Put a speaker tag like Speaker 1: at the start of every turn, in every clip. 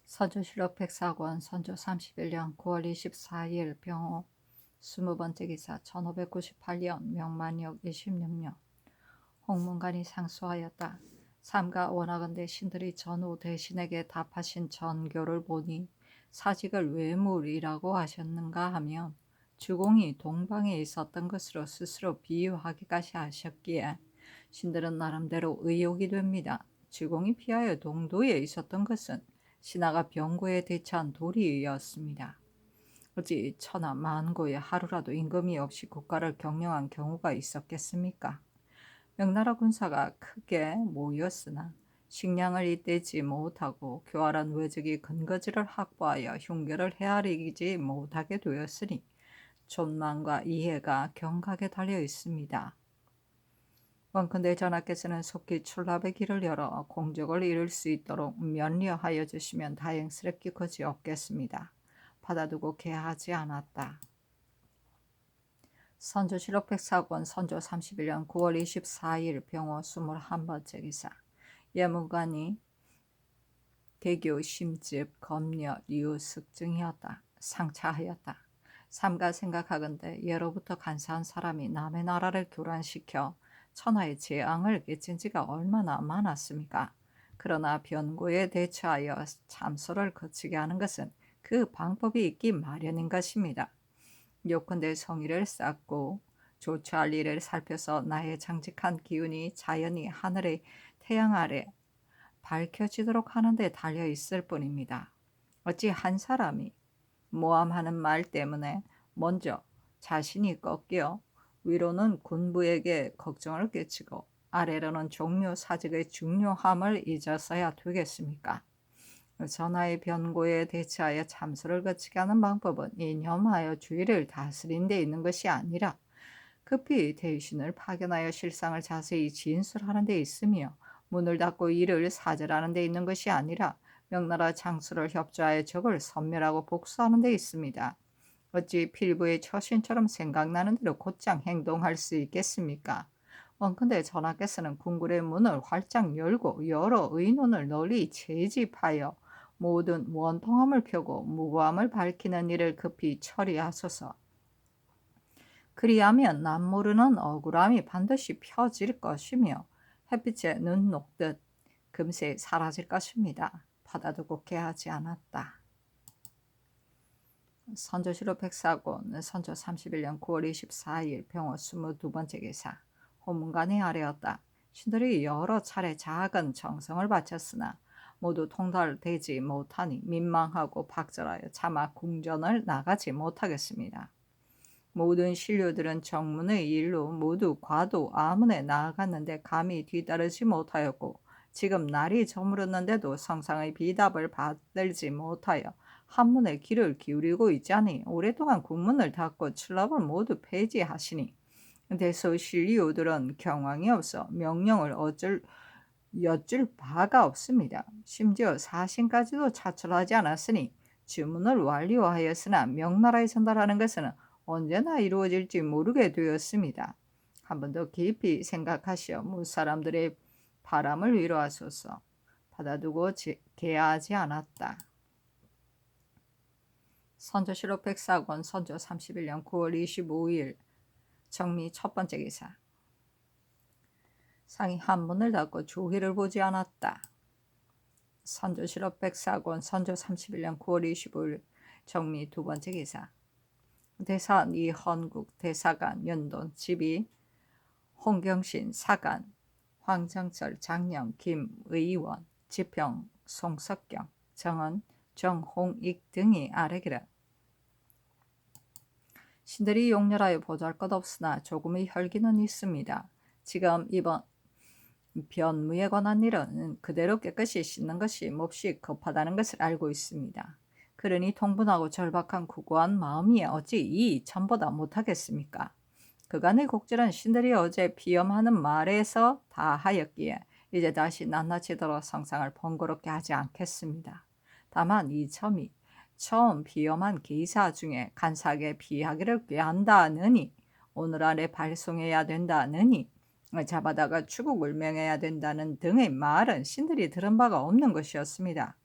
Speaker 1: 선조실록 백사권 선조 31년 9월 24일 병호 20번째 기사 1598년 명만역 26년 홍문관이 상소하였다. 삼가 원하건대 신들이 전후 대신에게 답하신 전교를 보니 사직을 외물이라고 하셨는가 하며 주공이 동방에 있었던 것으로 스스로 비유하기까지 하셨기에 신들은 나름대로 의혹이 됩니다. 주공이 피하여 동도에 있었던 것은 신하가 병고에 대처한 도리였습니다. 어찌 천하 만고에 하루라도 임금이 없이 국가를 경영한 경우가 있었겠습니까? 명나라 군사가 크게 모였으나 식량을 잇대지 못하고 교활한 외적이 근거지를 확보하여 흉계를 헤아리지 못하게 되었으니 존망과 이해가 경각에 달려 있습니다. 원컨대 전하께서는 속히 출납의 길을 열어 공적을 이룰 수 있도록 면려하여 주시면 다행스럽기 그지없겠습니다. 받아두고 개하지 않았다. 선조실록 백사권 선조 31년 9월 24일 병호 21번째 기사 예무관이 개교 심집 검려 류숙증이었다. 상차하였다. 삼가 생각하건대 예로부터 간사한 사람이 남의 나라를 교란시켜 천하의 재앙을 끼친 지가 얼마나 많았습니까? 그러나 변고에 대처하여 참소를 거치게 하는 것은 그 방법이 있기 마련인 것입니다. 요컨대 성의를 쌓고 조처할 일을 살펴서 나의 장직한 기운이 자연히 하늘의 태양 아래 밝혀지도록 하는 데 달려 있을 뿐입니다. 어찌 한 사람이 모함하는 말 때문에 먼저 자신이 꺾여 위로는 군부에게 걱정을 끼치고 아래로는 종묘 사직의 중요함을 잊어서야 되겠습니까? 전하의 변고에 대처하여 참소를 거치게 하는 방법은 이념하여 주의를 다스린 데 있는 것이 아니라 급히 대신을 파견하여 실상을 자세히 진술하는 데 있으며 문을 닫고 이를 사절하는 데 있는 것이 아니라 명나라 장수를 협조하여 적을 섬멸하고 복수하는 데 있습니다. 어찌 필부의 처신처럼 생각나는 대로 곧장 행동할 수 있겠습니까? 원컨대 전하께서는 궁궐의 문을 활짝 열고 여러 의논을 널리 채집하여 모든 원통함을 펴고 무고함을 밝히는 일을 급히 처리하소서. 그리하면 남모르는 억울함이 반드시 펴질 것이며 햇빛에 눈 녹듯 금세 사라질 것입니다. 받아두고 개하지 않았다. 선조실록 백사권 선조 31년 9월 24일 병호 22번째 기사 호문관이 아뢰었다. 신들이 여러 차례 작은 정성을 바쳤으나 모두 통달되지 못하니 민망하고 박절하여 차마 궁전을 나가지 못하겠습니다. 모든 신료들은 정문의 일로 모두 과도 아문에 나아갔는데 감히 뒤따르지 못하였고 지금 날이 저물었는데도 성상의 비답을 받들지 못하여 한문에 귀를 기울이고 있자니 오랫동안 국문을 닫고 출납을 모두 폐지하시니 대소신료들은 경황이 없어 명령을 여쭐 바가 없습니다. 심지어 사신까지도 차출하지 않았으니 주문을 완료하였으나 명나라에 전달하는 것은 언제나 이루어질지 모르게 되었습니다. 한 번 더 깊이 생각하시어 무사람들의 바람을 위로하소서. 받아두고 개하지 않았다. 선조실록 백사권 선조 31년 9월 25일 정미 첫 번째 기사 상이 한문을 닫고 조기를 보지 않았다. 선조실록 백사권 선조 31년 9월 25일 정미 두 번째 기사 대사 이헌국 대사관 연돈 지비 홍경신 사관 황정철 장령 김의원 지평 송석경 정은 정홍익 등이 아뢰기를 신들이 용렬하여 보잘것없으나 조금의 혈기는 있습니다. 지금 이번 변무에 관한 일은 그대로 깨끗이 씻는 것이 몹시 급하다는 것을 알고 있습니다. 그러니 통분하고 절박한 구구한 마음이 어찌 이 전보다 못하겠습니까? 그간의 곡절은 신들이 어제 비염하는 말에서 다 하였기에 이제 다시 낱낱이도록 성상을 번거롭게 하지 않겠습니다. 다만 이 점이 처음 비염한 기사 중에 간사하게 비하기를 꾀한다느니 오늘 안에 발송해야 된다느니 잡아다가 추국을 명해야 된다는 등의 말은 신들이 들은 바가 없는 것이었습니다.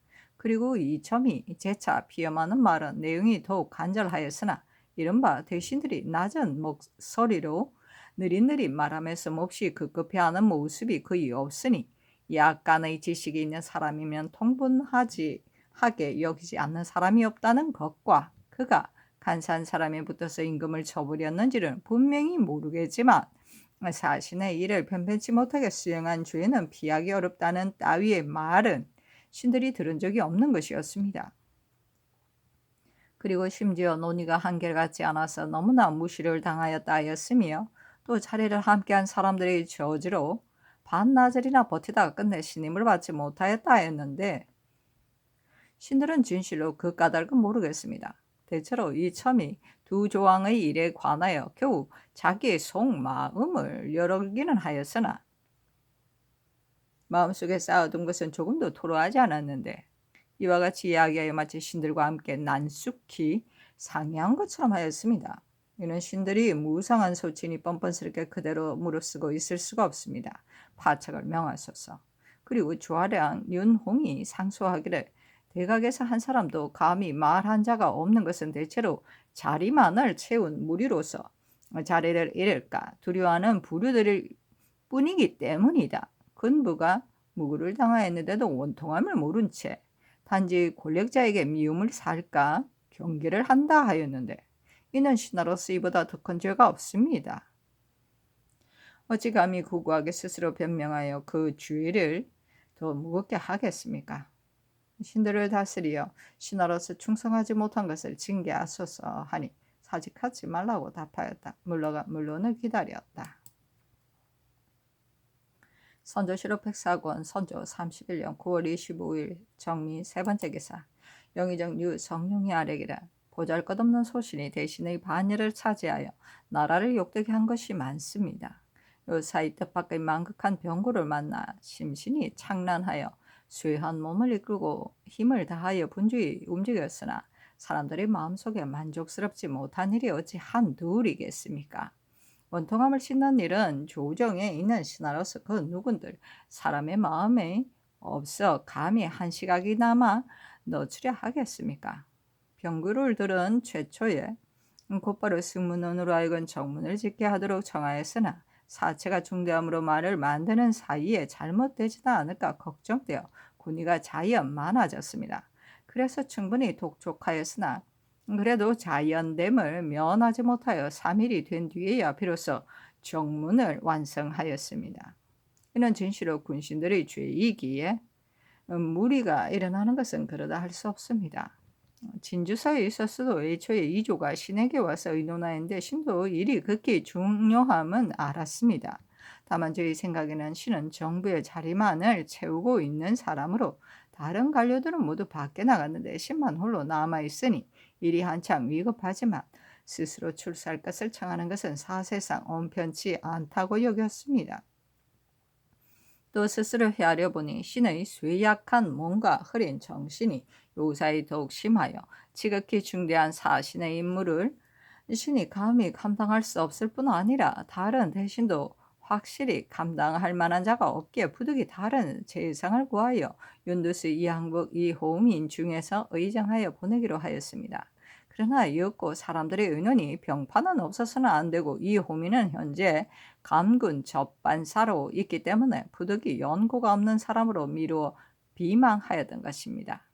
Speaker 1: 그리고 이 점이 재차 비염하는 말은 내용이 더욱 간절하였으나 이른바 대신들이 낮은 목소리로 느릿느릿 말하면서 몹시 급급해하는 모습이 거의 없으니 약간의 지식이 있는 사람이면 통분하지 하게 여기지 않는 사람이 없다는 것과 그가 간사한 사람이 붙어서 임금을 쳐버렸는지는 분명히 모르겠지만 자신의 일을 변변치 못하게 수행한 죄는 피하기 어렵다는 따위의 말은 신들이 들은 적이 없는 것이었습니다. 그리고 심지어 논의가 한결같지 않아서 너무나 무시를 당하였다 하였으며 또 자리를 함께한 사람들의 저지로 반나절이나 버티다가 끝내 신임을 받지 못하였다 하였는데 신들은 진실로 그 까닭은 모르겠습니다. 대체로 이 첨이 두 조왕의 일에 관하여 겨우 자기의 속마음을 열어기는 하였으나 마음속에 쌓아둔 것은 조금도 토로하지 않았는데 이와 같이 이야기하여 마치 신들과 함께 난숙히 상의한 것처럼 하였습니다. 이는 신들이 무상한 소친이 뻔뻔스럽게 그대로 무릅쓰고 있을 수가 없습니다. 파책을 명하소서. 그리고 주하량 윤홍이 상소하기를 대각에서 한 사람도 감히 말한 자가 없는 것은 대체로 자리만을 채운 무리로서 자리를 잃을까 두려워하는 부류들일 뿐이기 때문이다. 근부가 무구를 당하였는데도 원통함을 모른 채 단지 권력자에게 미움을 살까 경계를 한다 하였는데 이는 신하로서 이보다 더 큰 죄가 없습니다. 어찌 감히 구구하게 스스로 변명하여 그 죄를 더 무겁게 하겠습니까? 신들을 다스리어 신하로서 충성하지 못한 것을 징계하소서 하니 사직하지 말라고 답하였다. 물론을 기다렸다. 선조실록 104권 선조 31년 9월 25일 정미 세 번째 기사 영의정 유성룡이 아래기라 보잘것없는 소신이 대신의 반열을 차지하여 나라를 욕되게 한 것이 많습니다. 요사이 뜻밖의 망극한 병고를 만나 심신이 창란하여 쇠한 몸을 이끌고 힘을 다하여 분주히 움직였으나 사람들의 마음속에 만족스럽지 못한 일이 어찌 한둘이겠습니까? 원통함을 싣는 일은 조정에 있는 신하로서 그 누군들 사람의 마음에 없어 감히 한 시각이나마 넣으려 하겠습니까? 병구를 들은 최초에 곧바로 승문원으로 하여금 정문을 짓게 하도록 정하였으나 사체가 중대함으로 말을 만드는 사이에 잘못되지도 않을까 걱정되어 군의가 자연 많아졌습니다. 그래서 충분히 독촉하였으나 그래도 자연됨을 면하지 못하여 3일이 된 뒤에야 비로소 정문을 완성하였습니다. 이는 진실로 군신들의 죄이기에 무리가 일어나는 것은 그러다 할 수 없습니다. 진주사에 있었어도 애초에 이조가 신에게 와서 의논하였는데 신도 일이 극히 중요함은 알았습니다. 다만 저희 생각에는 신은 정부의 자리만을 채우고 있는 사람으로 다른 관료들은 모두 밖에 나갔는데 신만 홀로 남아있으니 일이 한창 위급하지만 스스로 출세할 것을 청하는 것은 사실상 온편치 않다고 여겼습니다. 또 스스로 헤아려 보니 신의 쇠약한 몸과 흐린 정신이 요사이 더욱 심하여 지극히 중대한 사신의 임무를 신이 감히 감당할 수 없을 뿐 아니라 다른 대신도 확실히 감당할 만한 자가 없기에 부득이 다른 재상을 구하여 윤두수 이항복 이호민 중에서 의정하여 보내기로 하였습니다. 그러나 이윽고 사람들의 의논이 병파는 없어서는 안 되고 이호민은 현재 감군 접반사로 있기 때문에 부득이 연고가 없는 사람으로 미루어 비망하였던 것입니다.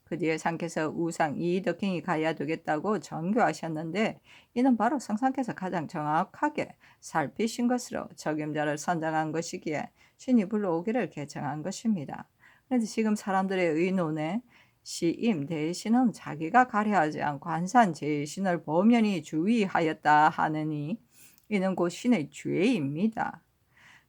Speaker 1: 그 뒤에 상께서 우상 이덕행이 가야 되겠다고 전교하셨는데 이는 바로 성상께서 가장 정확하게 살피신 것으로 적임자를 선정한 것이기에 신이 불러오기를 개청한 것입니다. 그런데 지금 사람들의 의논에 시임 대신은 자기가 가려하지 않고 한산 제신을 범연히 주의하였다 하느니 이는 곧 신의 죄입니다.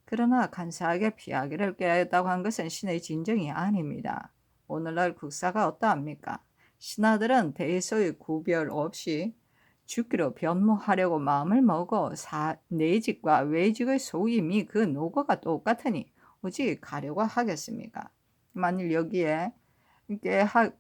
Speaker 1: 그러나 간사하게 피하기를 꾀하였다고 한 것은 신의 진정이 아닙니다. 오늘날 국사가 어떠합니까? 신하들은 대소의 구별 없이 죽기로 변모하려고 마음을 먹어 내직과 외직의 소임이 그 노고가 똑같으니 어찌 가려고 하겠습니까? 만일 여기에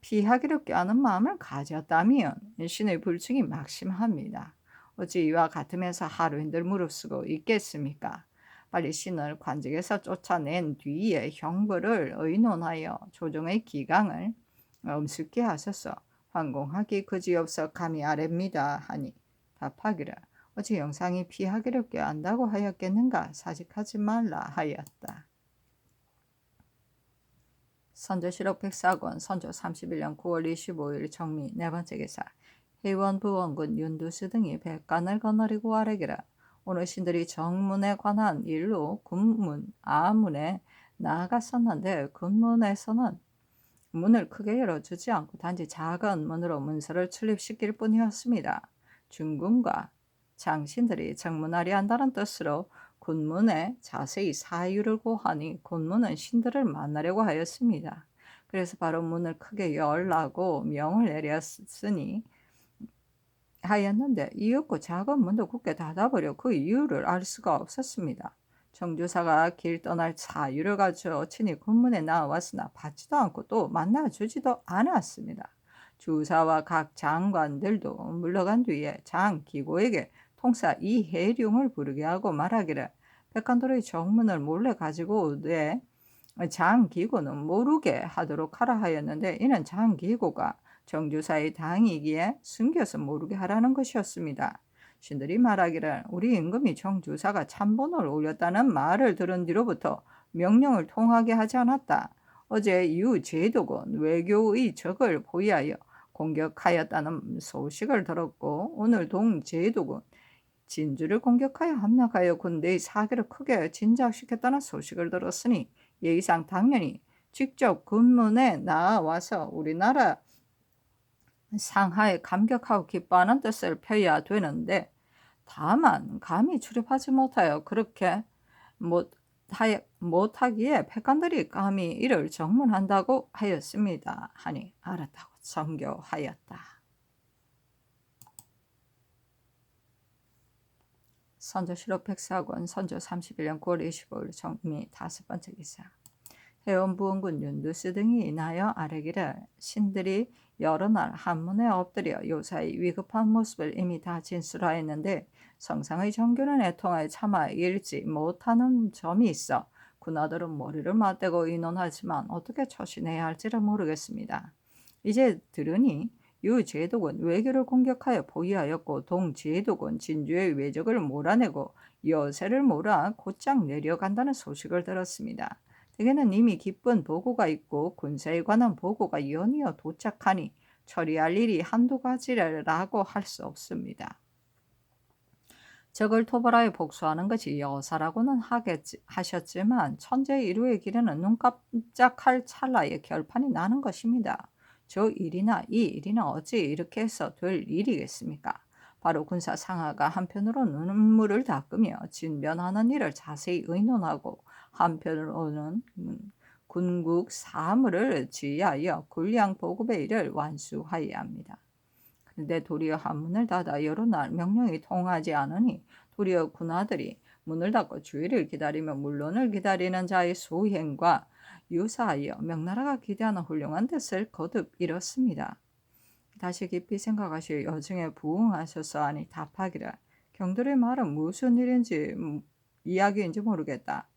Speaker 1: 피하기를 꾀하는 마음을 가졌다면 신의 불충이 막심합니다. 어찌 이와 같으면서 하루 힘들 무릅쓰고 있겠습니까? 빨리 신을 관직에서 쫓아낸 뒤에 형벌을 의논하여 조정의 기강을 엄습게 하소서. 황공하기 그지없어 감히 아랩니다 하니 답하기를 어찌 영상이 피하기를 꾀한다고 하였겠는가 사직하지 말라 하였다. 선조실록 백사권 선조 31년 9월 25일 정미 네 번째 기사 회원 부원군 윤두수 등이 백관을 거느리고 아뢰기를 오늘 신들이 정문에 관한 일로 군문 아문에 나아갔었는데 군문에서는 문을 크게 열어주지 않고 단지 작은 문으로 문서를 출입시킬 뿐이었습니다. 중군과 장신들이 정문하리 한다는 뜻으로 군문에 자세히 사유를 고하니 군문은 신들을 만나려고 하였습니다. 그래서 바로 문을 크게 열라고 명을 내렸으니 하였는데 이윽고 작은 문도 굳게 닫아버려 그 이유를 알 수가 없었습니다. 정주사가 길 떠날 사유를 가져 친히 군문에 나왔으나 받지도 않고 또 만나주지도 않았습니다. 주사와 각 장관들도 물러간 뒤에 장 기고에게 통사 이해룡을 부르게 하고 말하기를 백관들의 정문을 몰래 가지고 오되 장 기고는 모르게 하도록 하라 하였는데 이는 장 기고가 정주사의 당이기에 숨겨서 모르게 하라는 것이었습니다. 신들이 말하기를 우리 임금이 정주사가 참번을 올렸다는 말을 들은 뒤로부터 명령을 통하게 하지 않았다. 어제 유제독은 외교의 적을 포위하여 공격하였다는 소식을 들었고 오늘 동제독은 진주를 공격하여 함락하여 군대의 사기를 크게 진작시켰다는 소식을 들었으니 예의상 당연히 직접 군문에 나와서 우리나라 상하에 감격하고 기뻐하는 뜻을 펴야 되는데 다만 감히 출입하지 못하여 그렇게 못하기에 백관들이 감히 이를 정문한다고 하였습니다. 하니 알았다고 정교하였다. 선조실록 백사권 선조 31년 9월 25일 정미 다섯 번째 기사 회원부원군 윤두수 등이 인하여 아뢰기를 신들이 여러 날 한문에 엎드려 요사의 위급한 모습을 이미 다 진술하였는데 성상의 정교는 애통하여 차마 읽지 못하는 점이 있어 군아들은 머리를 맞대고 의논하지만 어떻게 처신해야 할지를 모르겠습니다. 이제 들으니 유제독은 외교를 공격하여 포위하였고 동제독은 진주의 외적을 몰아내고 여세를 몰아 곧장 내려간다는 소식을 들었습니다. 대개는 이미 기쁜 보고가 있고 군사에 관한 보고가 연이어 도착하니 처리할 일이 한두 가지라고 할 수 없습니다. 적을 토벌하여 복수하는 것이 여사라고는 하셨지만 천재 일우의 길에는 눈 깜짝할 찰나에 결판이 나는 것입니다. 저 일이나 이 일이나 어찌 이렇게 해서 될 일이겠습니까? 바로 군사 상하가 한편으로는 눈물을 닦으며 진변하는 일을 자세히 의논하고 한편으로는 군국 사무를 지휘하여 군량 보급의 일을 완수하여야 합니다. 그런데 도리어 한문을 닫아 여러 날 명령이 통하지 않으니 도리어 군아들이 문을 닫고 주의를 기다리며 물론을 기다리는 자의 소행과 유사하여 명나라가 기대하는 훌륭한 뜻을 거듭 이뤘습니다. 다시 깊이 생각하시 여중에 부응하셔서 하니 답하기를 경들의 말은 무슨 일인지 이야기인지 모르겠다.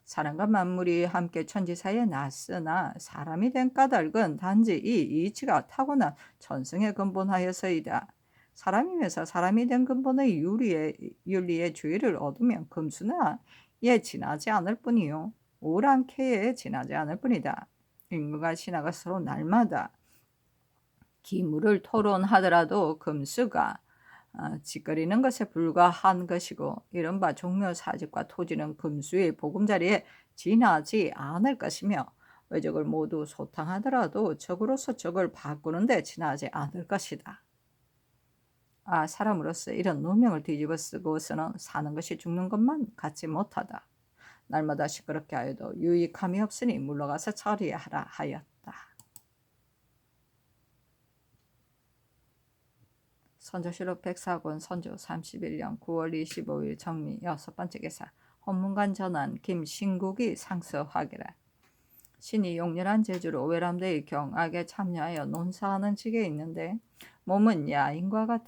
Speaker 1: 사람과 만물이 함께 천지사이에 났으나 사람이 된 까닭은 단지 이 이치가 타고난 천성에 근본하여서이다. 사람이면서 사람이 된 근본의 윤리의 주의를 얻으면 금수나 예 지나지 않을 뿐이요 오랑캐에 지나지 않을 뿐이다. 인간과 신하가 서로 날마다 기물을 토론하더라도 금수가 짓거리는 것에 불과한 것이고 이른바 종묘사직과 토지는 금수의 보금자리에 지나지 않을 것이며 외적을 모두 소탕하더라도 적으로서 적을 바꾸는 데 지나지 않을 것이다. 사람으로서 이런 누명을 뒤집어 쓰고서는 사는 것이 죽는 것만 같지 못하다. 날마다 시끄럽게 하여도 유익함이 없으니 물러가서 처리하라 하였다. 선조실록 백사권 선조 31년 9월 25일 정미 여섯 번째 기사 헌문관 전환 김신국이 상서하기를 신이 용렬한 제주로 외람되의 경악에 참여하여 논사하는 직에 있는데 몸은 야인과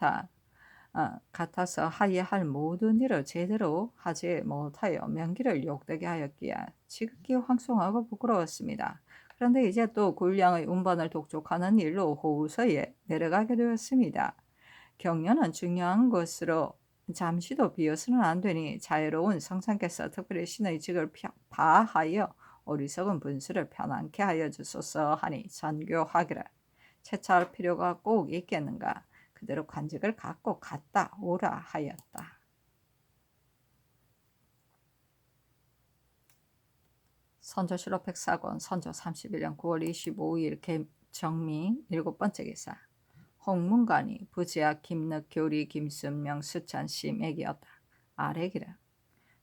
Speaker 1: 같아서 하여야 할 모든 일을 제대로 하지 못하여 명기를 욕되게 하였기에 지극히 황송하고 부끄러웠습니다. 그런데 이제 또 군량의 운반을 독촉하는 일로 호우서에 내려가게 되었습니다. 격려는 중요한 것으로 잠시도 비어서는 안 되니 자유로운 성상께서 특별히 신의 직을 바하여 어리석은 분수를 편안케 하여 주소서 하니 전교하기를 채차할 필요가 꼭 있겠는가. 그대로 관직을 갖고 갔다 오라 하였다. 선조실록 백사권 선조 31년 9월 25일 정미 7번째 기사. 홍문관이 부지학 김늑 교리 김순명 수찬 심액이었다. 아래기라.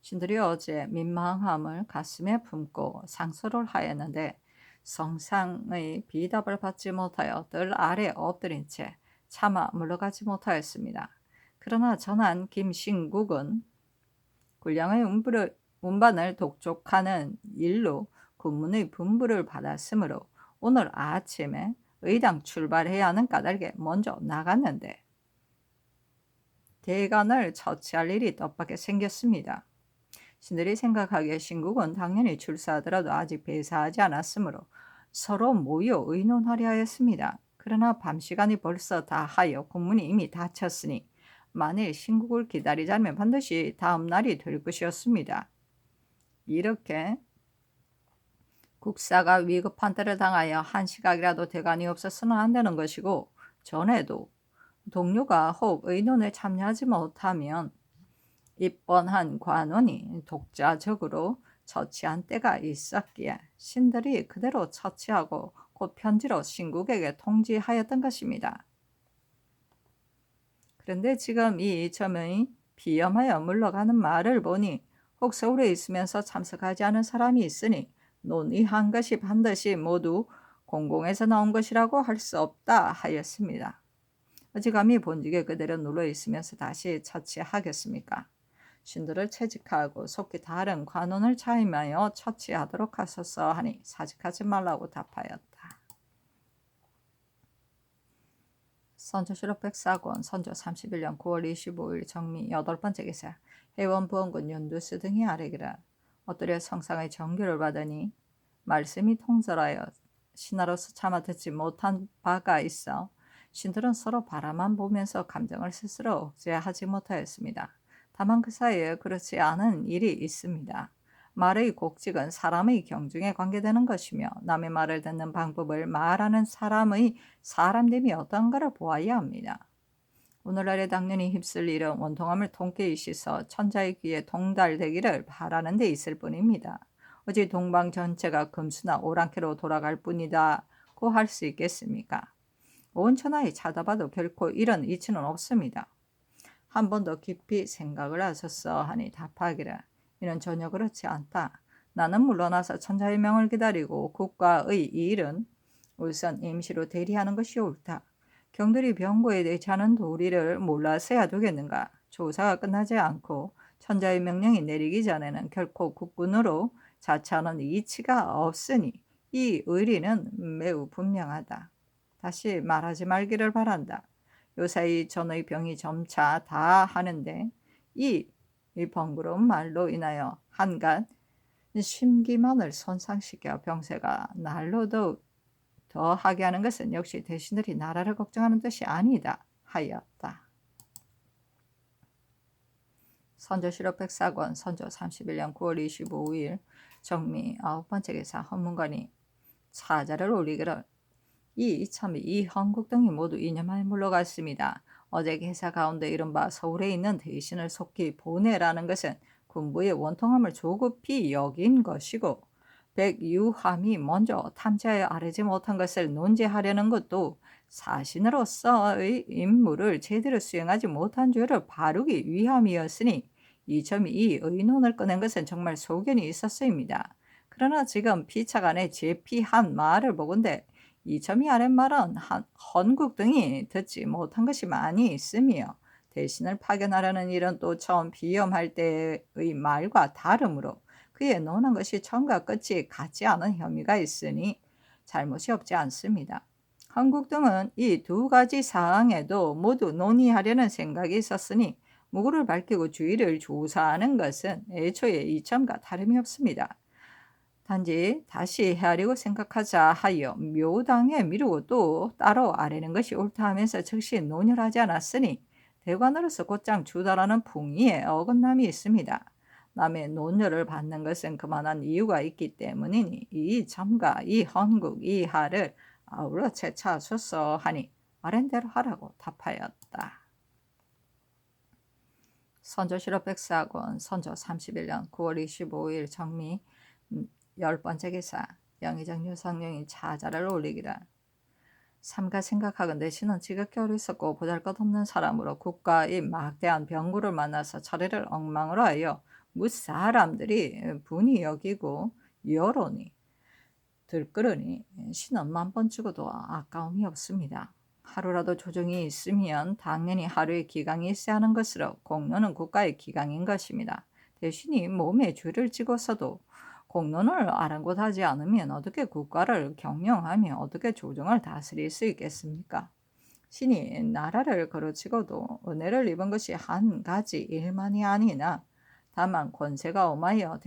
Speaker 1: 신들이 어제 민망함을 가슴에 품고 상소를 하였는데 성상의 비답을 받지 못하여 뜰 아래 엎드린 채 차마 물러가지 못하였습니다. 그러나 전한 김신국은 군량의 운반을 독촉하는 일로 군문의 분부를 받았으므로 오늘 아침에 의당 출발해야 하는 까닭에 먼저 나갔는데 대간을 처치할 일이 뜻밖에 생겼습니다. 신들이 생각하기에 신국은 당연히 출사하더라도 아직 배사하지 않았으므로 서로 모여 의논하려 하였습니다. 그러나 밤시간이 벌써 다하여 군문이 이미 닫혔으니 만일 신국을 기다리자면 반드시 다음 날이 될 것이었습니다. 이렇게 국사가 위급한 때를 당하여 한 시각이라도 대간이 없어서는 안 되는 것이고 전에도 동료가 혹 의논에 참여하지 못하면 입번한 관원이 독자적으로 처치한 때가 있었기에 신들이 그대로 처치하고 곧 편지로 신국에게 통지하였던 것입니다. 그런데 지금 이 점의 비염하여 물러가는 말을 보니 혹 서울에 있으면서 참석하지 않은 사람이 있으니 논의한 것이 반드시 모두 공공에서 나온 것이라고 할 수 없다 하였습니다. 어찌감히 본직에 그대로 눌러 있으면서 다시 처치하겠습니까? 신들을 채직하고 속히 다른 관원을 차임하여 처치하도록 하소서 하니 사직하지 말라고 답하였다. 선조실록 백사권 선조 31년 9월 25일 정미 8번째 기사. 해원부원군 윤두스 등이 아뢰기를 엎드려 성상의 정규를 받으니 말씀이 통절하여 신하로서 차마 듣지 못한 바가 있어 신들은 서로 바라만 보면서 감정을 스스로 억제하지 못하였습니다. 다만 그 사이에 그렇지 않은 일이 있습니다. 말의 곡직은 사람의 경중에 관계되는 것이며 남의 말을 듣는 방법을 말하는 사람의 사람됨이 어떤가를 보아야 합니다. 오늘날에 당연히 휩쓸 일은 원통함을 통쾌히 씻어 천자의 귀에 동달되기를 바라는 데 있을 뿐입니다. 어찌 동방 전체가 금수나 오랑캐로 돌아갈 뿐이다고 할 수 있겠습니까? 온 천하에 찾아봐도 결코 이런 이치는 없습니다. 한 번 더 깊이 생각을 하셨어 하니 답하기를 이는 전혀 그렇지 않다. 나는 물러나서 천자의 명을 기다리고 국가의 일은 우선 임시로 대리하는 것이 옳다. 경들이 병고에 대처하는 도리를 몰라서야 되겠는가. 조사가 끝나지 않고 천자의 명령이 내리기 전에는 결코 국군으로 자처하는 이치가 없으니 이 의리는 매우 분명하다. 다시 말하지 말기를 바란다. 요사이 전의 병이 점차 다 하는데 이 번거로운 말로 인하여 한간 심기만을 손상시켜 병세가 날로 더 하게 하는 것은 역시 대신들이 나라를 걱정하는 뜻이 아니다 하였다. 선조실록 백사권 선조 31년 9월 25일 정미 9번째 기사. 헌문관이 사자를 올리기를 이 헌국 등이 모두 이념하에 물러갔습니다. 어제 기사 가운데 이른바 서울에 있는 대신을 속히 보내라는 것은 군부의 원통함을 조급히 여긴 것이고 백유함이 먼저 탐지하여 아뢰지 못한 것을 논지하려는 것도 사신으로서의 임무를 제대로 수행하지 못한 죄를 바르기 위함이었으니 이 점이 이 의논을 꺼낸 것은 정말 소견이 있었습니다. 그러나 지금 피차간에 제피한 말을 보건대 이 점이 아랫말은 헌국 등이 듣지 못한 것이 많이 있으며 대신을 파견하려는 일은 또 처음 비염할 때의 말과 다르므로 그에 논한 것이 처음과 끝이 같지 않은 혐의가 있으니 잘못이 없지 않습니다. 헌국 등은 이 두 가지 사항에도 모두 논의하려는 생각이 있었으니 무구를 밝히고 주의를 조사하는 것은 애초에 이 점과 다름이 없습니다. 단지 다시 헤아리고 생각하자 하여 묘당에 미루고 또 따로 아뢰는 것이 옳다 하면서 즉시 논혈하지 않았으니 대관으로서 곧장 주다라는 풍의에 어긋남이 있습니다. 남의 논혈을 받는 것은 그만한 이유가 있기 때문이니 이 점과 이 헌국 이 하를 아울러 채차하소서 하니 아랜대로 하라고 답하였다. 선조실록 백사권 선조 31년 9월 25일 정미 10번째 기사 영의정 유성룡이 차자를 올리기라. 삼가 생각하건대 신은 지극히 어리석고 보잘것없는 사람으로 국가의 막대한 병구를 만나서 처리를 엉망으로 하여 무사람들이 분이 여기고 여론이 들끓으니 신은 만번 죽어도 아까움이 없습니다. 하루라도 조정이 있으면 당연히 하루의 기강이 있어야 하는 것으로 공로는 국가의 기강인 것입니다. 대신이 몸에 죄를 지고서도 공론을 아랑곳하지 않으면 어떻게 국가를 경영하며 어떻게 조정을 다스릴 수 있겠습니까? 신이 나라를 거르치고도 은혜를 입은 것이 한 가지 일만이 아니나 다만 권세가 엄하여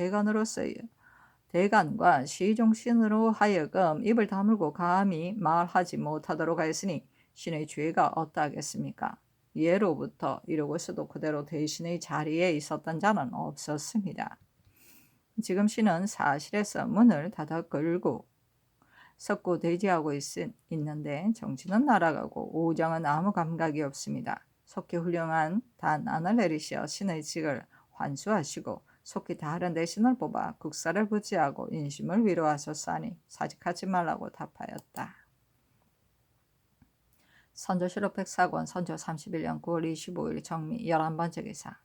Speaker 1: 대간과 시종신으로 하여금 입을 다물고 감히 말하지 못하도록 하였으니 신의 죄가 어떠하겠습니까? 예로부터 이러고서도 그대로 대신의 자리에 있었던 자는 없었습니다. 지금 신은 사실에서 문을 닫아 걸고 썩고 대지하고 있는데 정치는 날아가고 오정은 아무 감각이 없습니다. 속히 훌륭한 단안을 내리시어 신의 직을 환수하시고 속히 다른 대신을 뽑아 국사를 부지하고 인심을 위로하셨사니 사직하지 말라고 답하였다. 선조실록 백사권 선조 31년 9월 25일 정미 11번째 기사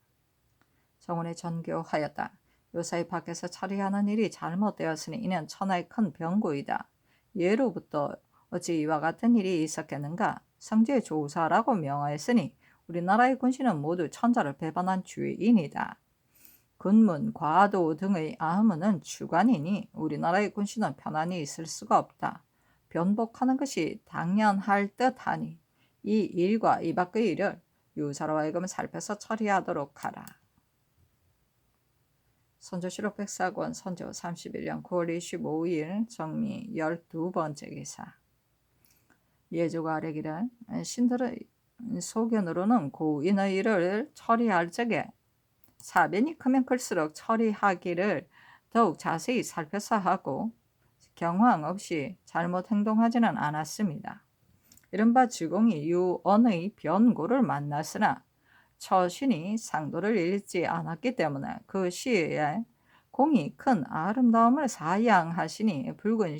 Speaker 1: 정원에 전교하였다. 요사이 밖에서 처리하는 일이 잘못되었으니 이는 천하의 큰 병고이다. 예로부터 어찌 이와 같은 일이 있었겠는가? 성지의 조사라고 명하였으니 우리나라의 군신은 모두 천자를 배반한 죄인이다. 군문, 과도 등의 아무는 주관이니 우리나라의 군신은 편안히 있을 수가 없다. 변복하는 것이 당연할 듯하니 이 일과 이 밖의 일을 유사로 하여금 살펴서 처리하도록 하라. 선조실록 백사권 선조 31년 9월 25일 정미 12번째 기사 예조가 아뢰기를 신들의 소견으로는 고인의 일을 처리할 적에 사변이 크면 클수록 처리하기를 더욱 자세히 살펴서 하고 경황 없이 잘못 행동하지는 않았습니다. 이른바 주공이 유언의 변고를 만났으나 처신이 상도를 잃지 않았기 때문에 그 시에 공이 큰 아름다움을 사양하시니 붉은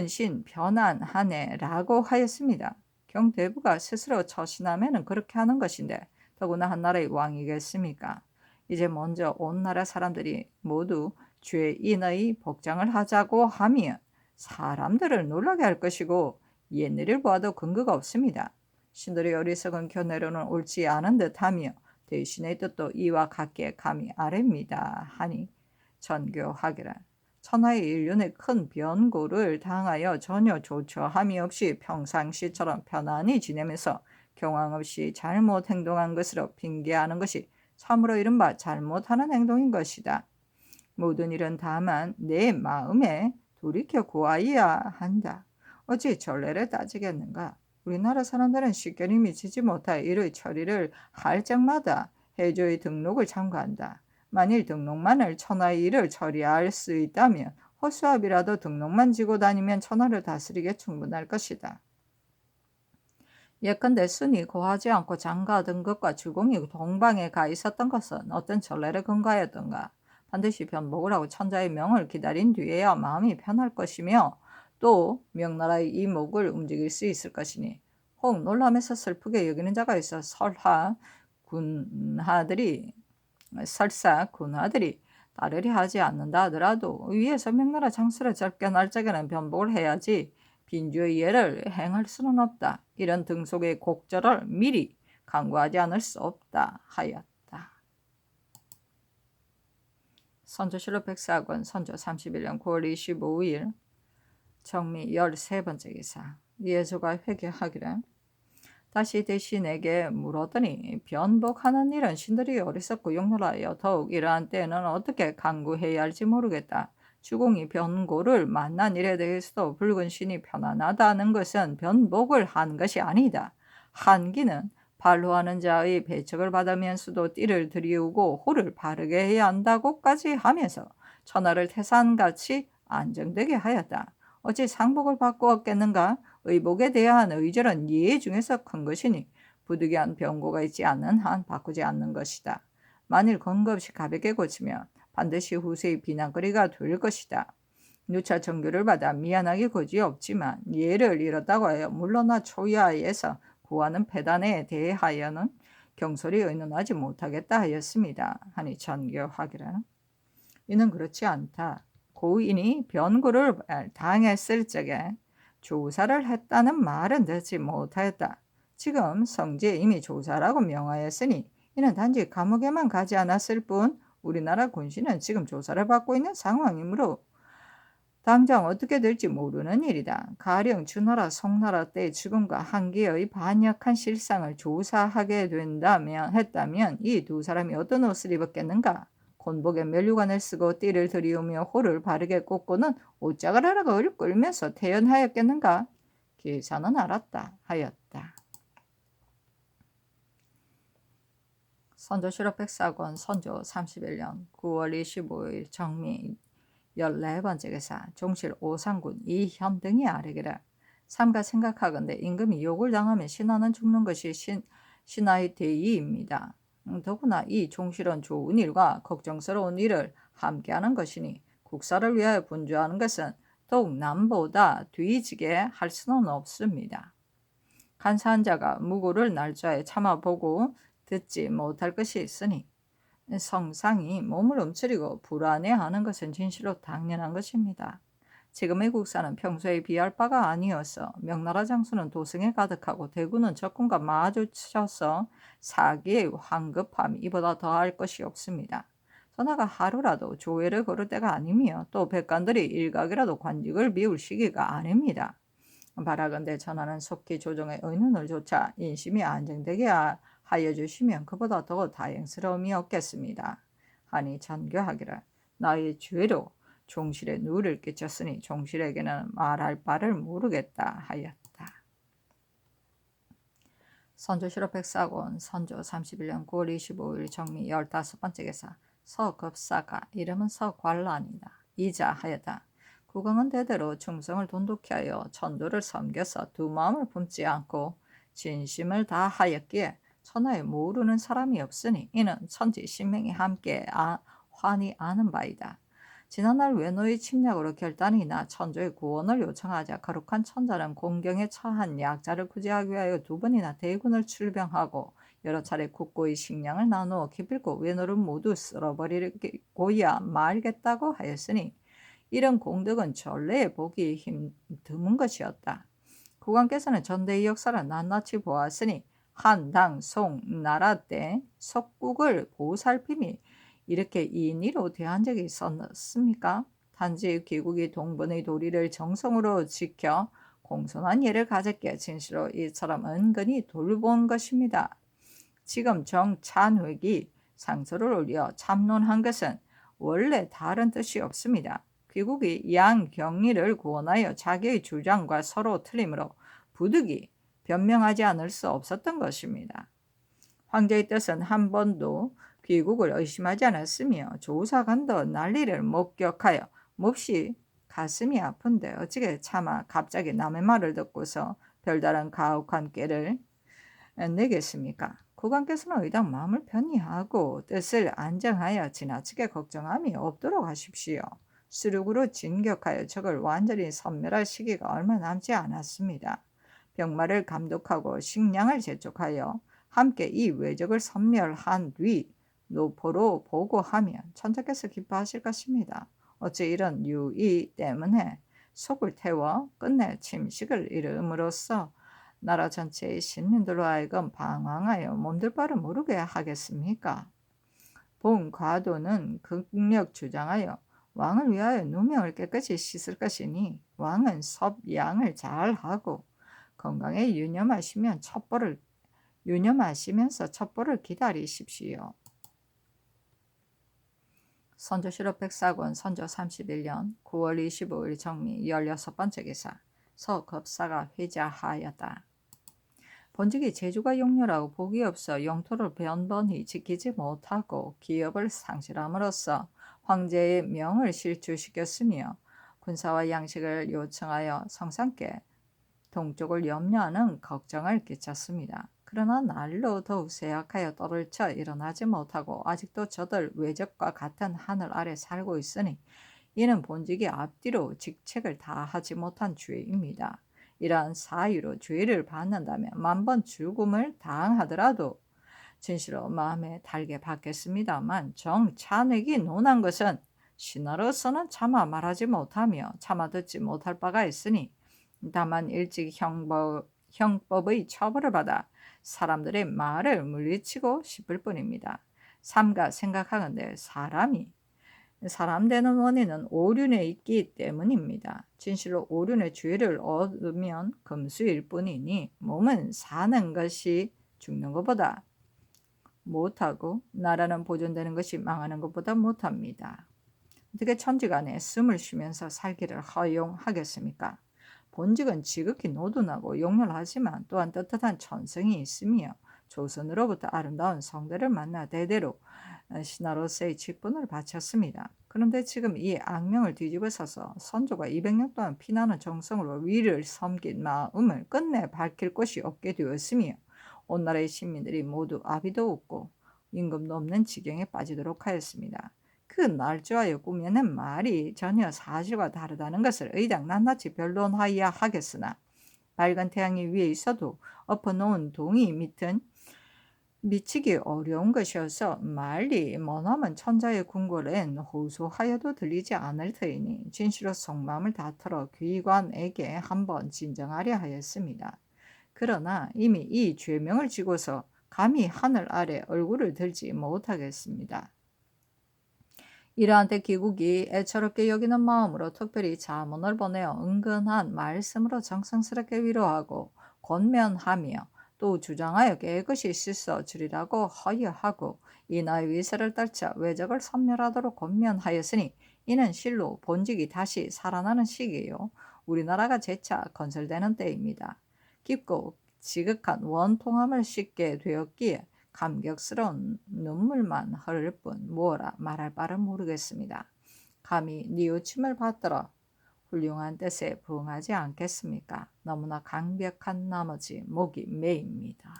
Speaker 1: 신 변안하네 라고 하였습니다. 경대부가 스스로 처신하면 그렇게 하는 것인데 더구나 한나라의 왕이겠습니까? 이제 먼저 온 나라 사람들이 모두 죄인의 복장을 하자고 하면 사람들을 놀라게 할 것이고 옛일을 보아도 근거가 없습니다. 신들의 어리석은 견해로는 옳지 않은 듯하며 대신의 뜻도 이와 같게 감히 아뢰입니다 하니 전교하기를 천하의 인륜의 큰 변고를 당하여 전혀 조처함이 없이 평상시처럼 편안히 지내면서 경황 없이 잘못 행동한 것으로 핑계하는 것이 참으로 이른바 잘못하는 행동인 것이다. 모든 일은 다만 내 마음에 돌이켜 보아야 한다. 어찌 전례를 따지겠는가? 우리나라 사람들은 식견이 미치지 못하여 일의 처리를 할 적마다 해조의 등록을 참고한다. 만일 등록만을 천하의 일을 처리할 수 있다면 허수아비라도 등록만 지고 다니면 천하를 다스리기에 충분할 것이다. 예컨대 순이 고하지 않고 장가 등급과 주공이 동방에 가 있었던 것은 어떤 전례를 근거하였던가? 반드시 변복을 하고 천자의 명을 기다린 뒤에야 마음이 편할 것이며 또 명나라의 이목을 움직일 수 있을 것이니 혹 놀라면서 슬프게 여기는 자가 있어 설사 군하들이 따르려 하지 않는다 하더라도 위에서 명나라 장수를 접견할 적에는 변복을 해야지 빈주의 예를 행할 수는 없다. 이런 등속의 곡절을 미리 강구하지 않을 수 없다 하였다. 선조실록 백사권 선조 31년 9월 25일 정미 13번째 기사 예조가 회개하기를 다시 대신에게 물었더니 변복하는 일은 신들이 어리석고 용놀하여 더욱 이러한 때에는 어떻게 간구해야 할지 모르겠다. 주공이 변고를 만난 일에 대해서도 붉은 신이 편안하다는 것은 변복을 한 것이 아니다. 한기는 발호하는 자의 배척을 받으면서도 띠를 들이우고 호를 바르게 해야 한다고까지 하면서 천하를 태산같이 안정되게 하였다. 어찌 상복을 바꾸었겠는가? 의복에 대한 의절은 예 중에서 큰 것이니 부득이한 변고가 있지 않는 한 바꾸지 않는 것이다. 만일 근거 없이 가볍게 고치면 반드시 후세의 비난거리가 될 것이다. 누차 정교를 받아 미안하기 거지없지만 예를 잃었다고 하여 물러나 초야에서 구하는 패단에 대하여는 경솔히 의논하지 못하겠다 하였습니다. 하니 전교하기라. 이는 그렇지 않다. 고인이 변고를 당했을 적에 조사를 했다는 말은 듣지 못하였다. 지금 성지에 이미 조사라고 명하였으니 이는 단지 감옥에만 가지 않았을 뿐 우리나라 군신은 지금 조사를 받고 있는 상황이므로 당장 어떻게 될지 모르는 일이다. 가령 주나라 송나라 때 죽음과 한계의 반역한 실상을 조사하게 했다면 이 두 사람이 어떤 옷을 입었겠는가? 곤복에 면류관을 쓰고 띠를 들이우며 호를 바르게 꽂고는 옷자가라를 끌면서 태연하였겠는가? 기사는 알았다 하였다. 선조 실업백사권 선조 31년 9월 25일 정미 14번째 기사 종실 오상군 이현 등이 아뢰기를 삼가 생각하건대 임금이 욕을 당하면 신하는 죽는 것이 신하의 대의입니다. 더구나 이 종실은 좋은 일과 걱정스러운 일을 함께하는 것이니 국사를 위하여 분주하는 것은 더욱 남보다 뒤지게 할 수는 없습니다. 간사한 자가 무고를 날짜에 참아보고 듣지 못할 것이 있으니 성상이 몸을 움츠리고 불안해하는 것은 진실로 당연한 것입니다. 지금의 국사는 평소에 비할 바가 아니어서 명나라 장수는 도승에 가득하고 대구는 적군과 마주쳐서 사기의 황급함 이보다 더할 것이 없습니다. 전하가 하루라도 조회를 걸을 때가 아니며 또 백관들이 일각이라도 관직을 비울 시기가 아닙니다. 바라건대 전하는 속히 조정의 의논을 조차 인심이 안정되게 하여 주시면 그보다 더 다행스러움이 없겠습니다. 하니 전교하기를 나의 죄로 종실에 누를 끼쳤으니 종실에게는 말할 바를 모르겠다 하였다. 선조 실업백사권 선조 31년 9월 25일 정미 15번째 기사 서급사가 이름은 서관란이다. 이자 하였다. 국왕은 대대로 충성을 돈독히 하여 천도를 섬겨서 두 마음을 품지 않고 진심을 다하였기에 천하에 모르는 사람이 없으니 이는 천지 신명이 함께 환히 아는 바이다. 지난날 외노의 침략으로 결단이 나 천조의 구원을 요청하자 거룩한 천자는 공경에 처한 약자를 구제하기 위하여 두 번이나 대군을 출병하고 여러 차례 국고의 식량을 나누어 기필코 외노를 모두 쓸어버리고야 말겠다고 하였으니 이런 공덕은 전례에 보기 드문 것이었다. 국왕께서는 전대의 역사를 낱낱이 보았으니 한, 당, 송, 나라 때 석국을 보살핌이 이렇게 인의로 대한 적이 있었습니까? 단지 귀국이 동분의 도리를 정성으로 지켜 공손한 예를 가졌기에 진실로 이처럼 은근히 돌본 것입니다. 지금 정찬획이 상소를 올려 참론한 것은 원래 다른 뜻이 없습니다. 귀국이 양경리를 구원하여 자기의 주장과 서로 틀림으로 부득이 변명하지 않을 수 없었던 것입니다. 황제의 뜻은 한 번도 귀국을 의심하지 않았으며 조사관도 난리를 목격하여 몹시 가슴이 아픈데 어찌게 차마 갑자기 남의 말을 듣고서 별다른 가혹한 꾀를 내겠습니까? 국왕께서는 의당 마음을 편히 하고 뜻을 안정하여 지나치게 걱정함이 없도록 하십시오. 수륙으로 진격하여 적을 완전히 섬멸할 시기가 얼마 남지 않았습니다. 병마를 감독하고 식량을 재촉하여 함께 이 외적을 섬멸한 뒤 노포로 보고하면 천자께서 기뻐하실 것입니다. 어찌 이런 유의 때문에 속을 태워 끝내 침식을 이름으로써 나라 전체의 신민들로 하여금 방황하여 몸둘 바를 모르게 하겠습니까? 본 과도는 극력 주장하여 왕을 위하여 누명을 깨끗이 씻을 것이니 왕은 섭양을 잘하고 건강에 유념하시면서 첩보를 기다리십시오. 선조실록 백사권 선조 31년 9월 25일 정미 16번째 기사. 서급사가 회자하였다. 본직이 재주가 용렬하고 복이 없어 영토를 번번이 지키지 못하고 기업을 상실함으로써 황제의 명을 실추시켰으며 군사와 양식을 요청하여 성상께 동쪽을 염려하는 걱정을 끼쳤습니다. 그러나 날로 더욱 쇠약하여 떠들쳐 일어나지 못하고 아직도 저들 외적과 같은 하늘 아래 살고 있으니 이는 본직이 앞뒤로 직책을 다하지 못한 죄입니다. 이러한 사유로 죄를 받는다면 만번 죽음을 당하더라도 진실로 마음에 달게 받겠습니다만 정찬익이 논한 것은 신하로서는 차마 말하지 못하며 차마 듣지 못할 바가 있으니 다만 일찍 형법의 처벌을 받아 사람들의 말을 물리치고 싶을 뿐입니다. 삼가 생각하건대 사람 되는 원인은 오륜에 있기 때문입니다. 진실로 오륜의 죄를 얻으면 금수일 뿐이니 몸은 사는 것이 죽는 것보다 못하고 나라는 보존되는 것이 망하는 것보다 못합니다. 어떻게 천지간에 숨을 쉬면서 살기를 허용하겠습니까? 본직은 지극히 노둔하고 용렬하지만 또한 떳떳한 천성이 있으며 조선으로부터 아름다운 성대를 만나 대대로 신하로서의 직분을 바쳤습니다. 그런데 지금 이 악명을 뒤집어서서 선조가 200년 동안 피나는 정성으로 위를 섬긴 마음을 끝내 밝힐 곳이 없게 되었으며 온 나라의 시민들이 모두 아비도 없고 임금도 없는 지경에 빠지도록 하였습니다. 그 날조하여 꾸며낸 말이 전혀 사실과 다르다는 것을 의당 낱낱이 변론하여야 하겠으나 밝은 태양이 위에 있어도 엎어놓은 동이 밑은 미치기 어려운 것이어서 말이 머나먼 천자의 궁궐엔 호소하여도 들리지 않을 터이니 진실로 속마음을 다 털어 귀관에게 한번 진정하려 하였습니다. 그러나 이미 이 죄명을 지고서 감히 하늘 아래 얼굴을 들지 못하겠습니다. 이러한 때 기국이 애처롭게 여기는 마음으로 특별히 자문을 보내어 은근한 말씀으로 정성스럽게 위로하고 권면하며 또 주장하여 깨끗이 씻어 주리라고 허여하고 이나의 위세를 떨쳐 외적을 섬멸하도록 권면하였으니 이는 실로 본직이 다시 살아나는 시기요 우리나라가 재차 건설되는 때입니다. 깊고 지극한 원통함을 씻게 되었기에 감격스러운 눈물만 흐를 뿐 뭐라 말할 바를 모르겠습니다. 감히 뉘우침을 받들어 훌륭한 뜻에 부응하지 않겠습니까? 너무나 강력한 나머지 목이 메입니다.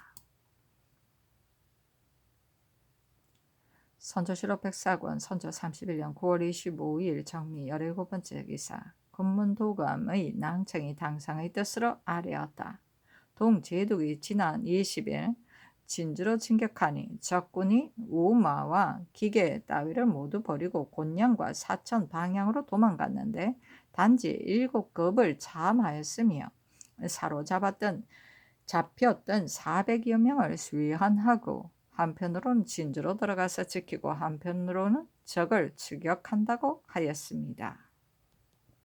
Speaker 1: 선조실록 백사권 선조 31년 9월 25일 정미 17번째 기사. 금문도감의 낭청이 당상의 뜻으로 아뢰었다. 동제독이 지난 20일 진주로 진격하니 적군이 우마와 기계 따위를 모두 버리고 곤양과 사천 방향으로 도망갔는데 단지 7급을 참하였으며 잡혔던 400여 명을 수위한하고 한편으로는 진주로 들어가서 지키고 한편으로는 적을 추격한다고 하였습니다.